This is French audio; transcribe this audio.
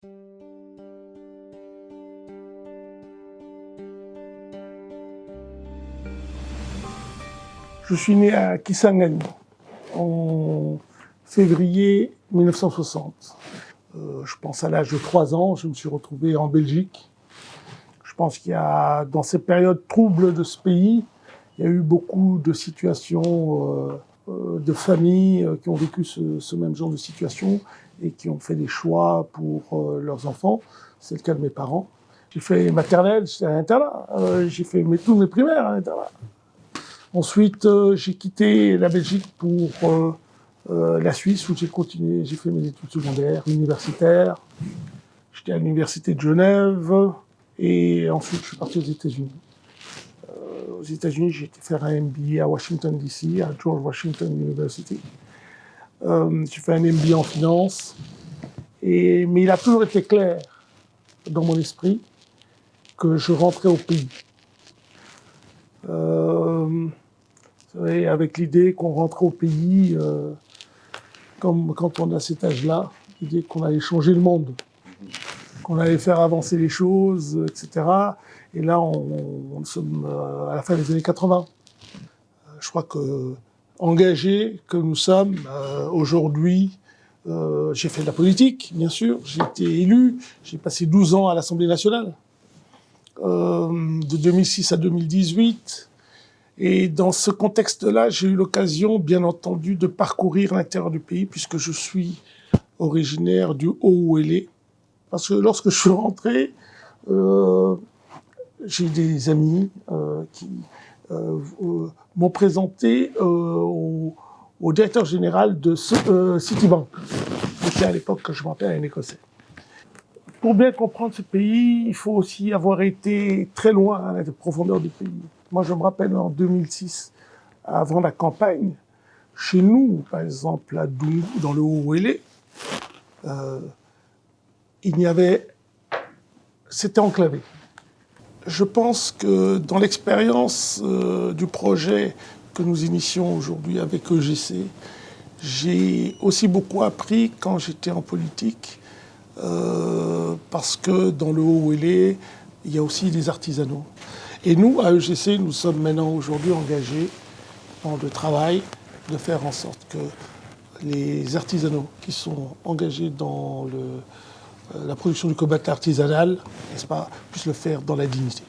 Je suis né à Kisangani en février 1960. Je pense à l'âge de 3 ans, je me suis retrouvé en Belgique. Je pense qu'il y a, dans ces périodes troubles de ce pays, il y a eu beaucoup de situations de familles qui ont vécu ce même genre de situation et qui ont fait des choix pour leurs enfants. C'est le cas de mes parents. J'ai fait maternelle, j'étais à l'internat. J'ai fait tous mes primaires à l'internat. Ensuite, j'ai quitté la Belgique pour la Suisse où j'ai continué, j'ai fait mes études secondaires, universitaires. J'étais à l'université de Genève et ensuite je suis parti aux États-Unis. Aux États-Unis, j'ai été faire un MBA à Washington DC, à George Washington University. J'ai fait un MBA en finance, mais il a toujours été clair dans mon esprit que je rentrais au pays. Avec l'idée qu'on rentrait au pays, comme quand on a cet âge-là, l'idée qu'on allait changer le monde, qu'on allait faire avancer les choses, etc. Et là, on sommes à la fin des années 80. Je crois que, engagés que nous sommes aujourd'hui, j'ai fait de la politique, bien sûr, j'ai été élu, j'ai passé 12 ans à l'Assemblée nationale, de 2006 à 2018. Et dans ce contexte-là, j'ai eu l'occasion, bien entendu, de parcourir l'intérieur du pays, puisque je suis originaire du Haut-Uélé. Parce que lorsque je suis rentré, j'ai des amis qui m'ont présenté au directeur général de Citibank. C'était à l'époque que je m'appelais un Écossais. Pour bien comprendre ce pays, il faut aussi avoir été très loin à la profondeur du pays. Moi, je me rappelle en 2006, avant la campagne, chez nous, par exemple, à Doungou, dans le Haut-Uélé, c'était enclavé. Je pense que dans l'expérience du projet que nous initions aujourd'hui avec EGC, j'ai aussi beaucoup appris quand j'étais en politique, parce que dans le Haut-Uélé, il y a aussi des artisanaux. Et nous, à EGC, nous sommes maintenant aujourd'hui engagés dans le travail de faire en sorte que les artisanaux qui sont engagés dans la production du combat artisanal, n'est-ce pas, puissent le faire dans la dignité.